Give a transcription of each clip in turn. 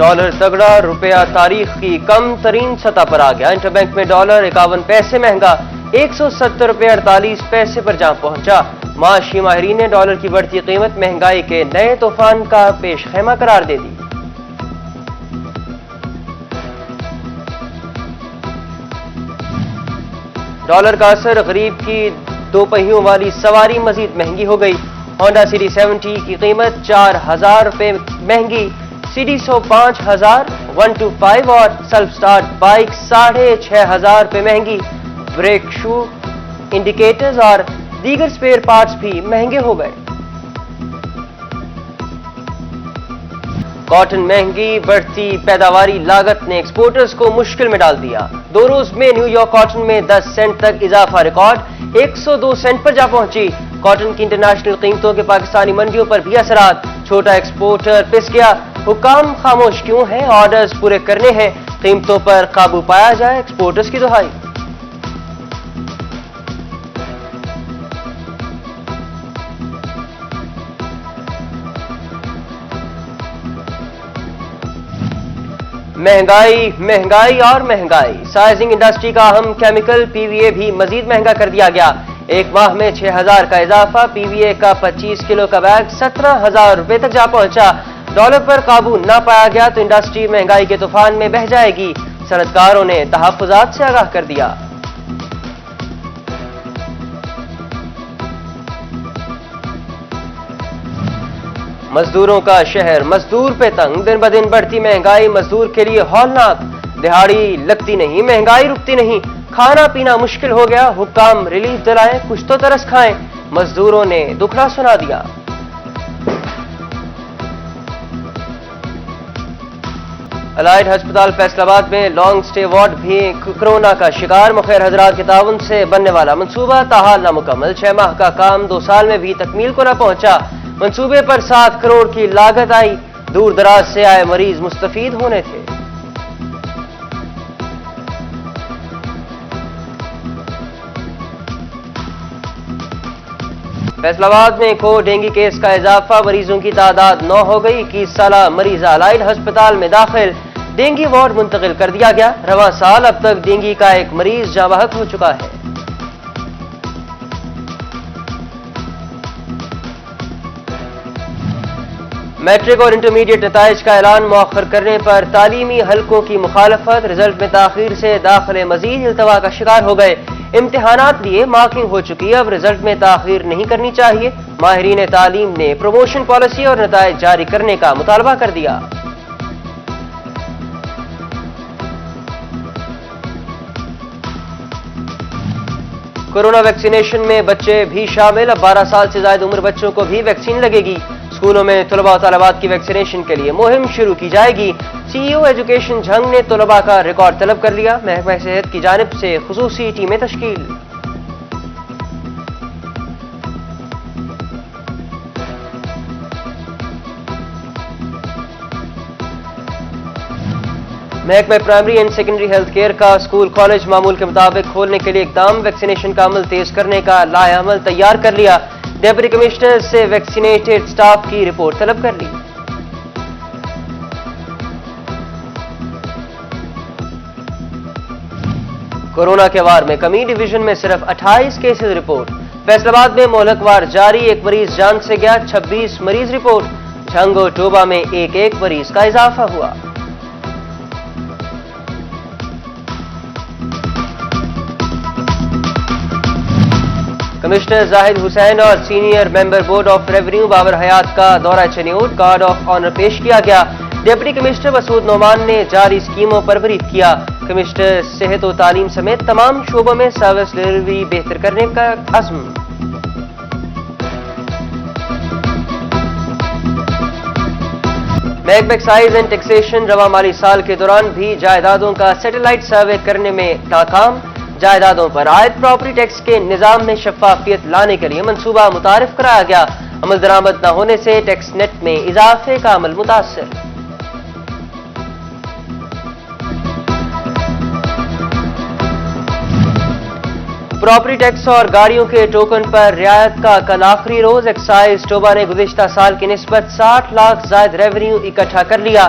Dollar تگڑا، روپیہ تاریخ کی کم ترین سطح پر آ گیا۔ انٹر بینک میں ڈالر 51 پیسے مہنگا 170 روپے 48 پیسے پر جا پہنچا۔ معاشی ماہرین نے ڈالر کی بڑھتی قیمت مہنگائی کے نئے طوفان کا پیش خیمہ قرار دے دی۔ ڈالر کا اثر، غریب کی دو پہیوں والی سواری مزید مہنگی ہو گئی۔ ہونڈا سٹی 70 کی قیمت 4000 روپے مہنگی، سٹی 100 5000، 125 اور سیلف سٹارٹ بائک 6500 روپے مہنگی۔ بریک شو، انڈیکیٹرز اور دیگر سپیئر پارٹس بھی مہنگے ہو گئے۔ کاٹن مہنگی، بڑھتی پیداواری لاگت نے ایکسپورٹرز کو مشکل میں ڈال دیا۔ 2 روز میں نیو یارک کاٹن میں 10 سینٹ تک اضافہ، ریکارڈ 102 سینٹ پر جا پہنچی۔ کاٹن کی انٹرنیشنل قیمتوں کے پاکستانی منڈیوں پر بھی اثرات، چھوٹا ایکسپورٹر پس گیا۔ حکام خاموش کیوں ہیں؟ آرڈرز پورے کرنے ہیں، قیمتوں پر قابو پایا جائے، ایکسپورٹرز کی دہائی۔ مہنگائی اور مہنگائی، سائزنگ انڈسٹری کا اہم کیمیکل پی وی اے بھی مزید مہنگا کر دیا گیا۔ ایک ماہ میں 6000 کا اضافہ، پی وی اے کا 25 کلو کا بیگ 17000 روپے تک جا پہنچا۔ ڈالر پر قابو نہ پایا گیا تو انڈسٹری مہنگائی کے طوفان میں بہہ جائے گی، صنعتکاروں نے تحفظات سے آگاہ کر دیا۔ مزدوروں کا شہر، مزدور پہ تنگ، دن بدن بڑھتی مہنگائی مزدور کے لیے ہولناک۔ دہاڑی لگتی نہیں، مہنگائی رکتی نہیں، کھانا پینا مشکل ہو گیا۔ حکام ریلیف دلائیں، کچھ تو ترس کھائیں، مزدوروں نے دکھڑا سنا دیا۔ الائڈ ہسپتال فیصل آباد میں لانگ سٹے وارڈ بھی کورونا کا شکار۔ مخیر حضرات کے تعاون سے بننے والا منصوبہ تاحال نامکمل، 6 ماہ کا کام 2 سال میں بھی تکمیل کو نہ پہنچا۔ منصوبے پر 7 کروڑ کی لاگت آئی، دور دراز سے آئے مریض مستفید ہونے تھے۔ فیصل آباد میں ایک اور ڈینگی کیس کا اضافہ، مریضوں کی تعداد 9 ہو گئی۔ 21 سالہ مریضہ الائڈ ہسپتال میں داخل، ڈینگی وارڈ منتقل کر دیا گیا۔ رواں سال اب تک ڈینگی کا ایک مریض جاں بحق ہو چکا ہے۔ میٹرک اور انٹرمیڈیٹ نتائج کا اعلان مؤخر کرنے پر تعلیمی حلقوں کی مخالفت، رزلٹ میں تاخیر سے داخلے مزید التوا کا شکار ہو گئے۔ امتحانات لیے، مارکنگ ہو چکی، اب رزلٹ میں تاخیر نہیں کرنی چاہیے۔ ماہرین تعلیم نے پروموشن پالیسی اور نتائج جاری کرنے کا مطالبہ کر دیا۔ کورونا ویکسینیشن میں بچے بھی شامل، اب 12 سال سے زائد عمر بچوں کو بھی ویکسین لگے گی۔ اسکولوں میں طلباء و طالبات کی ویکسینیشن کے لیے مہم شروع کی جائے گی۔ سی ای او ایجوکیشن جھنگ نے طلباء کا ریکارڈ طلب کر لیا، محکمہ صحت کی جانب سے خصوصی ٹیمیں تشکیل۔ محکمہ primary and secondary health care کا اسکول کالج معمول کے مطابق کھولنے کے لیے اقدام، ویکسینیشن کا عمل تیز کرنے کا لائحہ عمل تیار کر لیا۔ ڈپٹی کمشنر سے ویکسینیٹڈ سٹاف کی رپورٹ طلب کر لی۔ کورونا کے وار میں کمی، ڈویژن میں صرف 28 کیسز رپورٹ۔ فیصل آباد میں مہلک وار جاری، ایک مریض جان سے گیا، 26 مریض رپورٹ۔ جھنگ و ٹوبہ میں ایک مریض کا اضافہ ہوا۔ کمشنر زاہد حسین اور senior member board of revenue Babar حیات کا دورہ چنیوٹ، کارڈ آف آنر پیش کیا گیا۔ ڈپٹی کمشنر مسعود نعمان نے جاری اسکیموں پر بریف کیا۔ کمشنر صحت و تعلیم سمیت تمام شعبوں میں سروس ڈلیوری بہتر کرنے کا عزم۔ محکمہ ایکسائز اینڈ ٹیکسیشن رواں مالی سال کے دوران بھی جائیدادوں کا سیٹلائٹ سروے کرنے میں ناکام۔ جائیدادوں پر عائد پراپرٹی ٹیکس کے نظام میں شفافیت لانے کے لیے منصوبہ متعارف کرایا گیا۔ عمل درآمد نہ ہونے سے ٹیکس نیٹ میں اضافے کا عمل متاثر۔ پراپرٹی ٹیکس اور گاڑیوں کے ٹوکن پر رعایت کا کل آخری روز، ایکسائز شعبہ نے گزشتہ سال کی نسبت 60 لاکھ زائد ریونیو اکٹھا کر لیا۔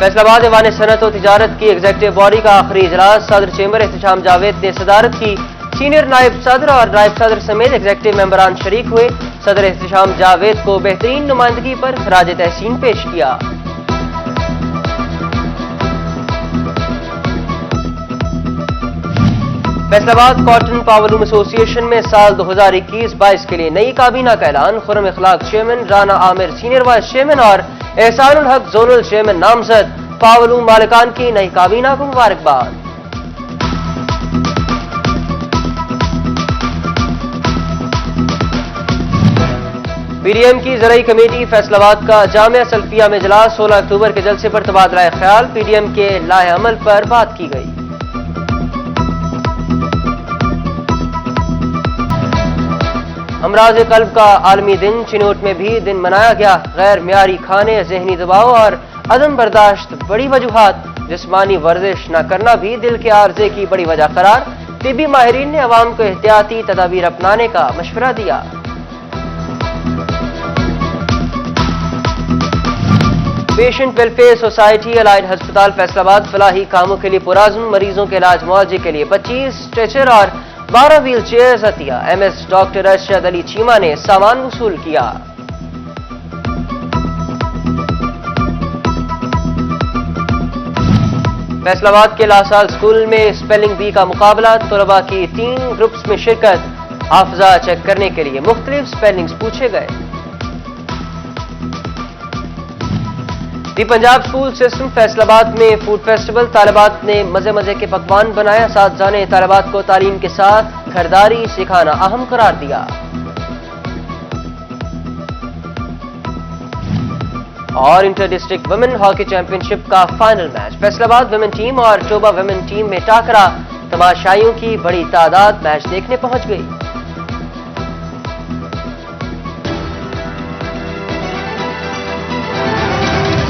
فیصل آباد ایوان صنعت و تجارت کی ایگزیکٹو باڈی کا آخری اجلاس صدر چیمبر احتشام جاوید نے صدارت کی. سینئر نائب صدر اور نائب صدر سمیت ایگزیکٹو ممبران شریک ہوئے. صدر احتشام جاوید کو بہترین نمائندگی پر خراج تحسین پیش کیا. فیصل آباد کاٹن پاورلوم ایسوسی ایشن میں سال 2021-22 کے لیے نئی کابینہ کا اعلان. خرم اخلاق چیئرمین، رانا عامر سینئر وائس چیئرمین اور احسان الحق زونل چیئرمین نامزد. پاورلوم مالکان کی نئی کابینہ کو مبارکباد. پی ڈی ایم کی زرعی کمیٹی فیصل آباد کا جامعہ سلفیہ میں اجلاس. 16 اکتوبر کے جلسے پر تبادلہ خیال. پی ڈی ایم کے لائحہ عمل پر بات کی گئی. امراض قلب کا عالمی دن. چنوٹ میں بھی دن منایا گیا. غیر معیاری کھانے، ذہنی دباؤ اور عدم برداشت بڑی وجوہات. جسمانی ورزش نہ کرنا بھی دل کے عارضے کی بڑی وجہ قرار. طبی ماہرین نے عوام کو احتیاطی تدابیر اپنانے کا مشورہ دیا. پیشنٹ ویلفیئر سوسائٹی الائڈ ہسپتال فیصل آباد فلاحی کاموں کے لیے پرعزم. مریضوں کے علاج معالجے کے لیے 25 اسٹریچر اور 12 ویل چیئرز عطیہ. ایم ایس ڈاکٹر ارشد علی چیمہ نے سامان وصول کیا. فیصل آباد کے لاسال اسکول میں اسپیلنگ بی کا مقابلہ. طلباء کی 3 گروپس میں شرکت. حافظہ چیک کرنے کے لیے مختلف اسپیلنگز پوچھے گئے. دی پنجاب اسکول سسٹم فیصل آباد میں فوڈ فیسٹیول. طالبات نے مزے کے پکوان بنایا. اساتذہ نے طالبات کو تعلیم کے ساتھ گھرداری سکھانا اہم قرار دیا. اور inter district women hockey championship کا فائنل میچ. فیصل آباد ویمن ٹیم اور ٹوبا ویمن ٹیم میں ٹاکرا. تماشائیوں کی بڑی تعداد میچ دیکھنے پہنچ گئی.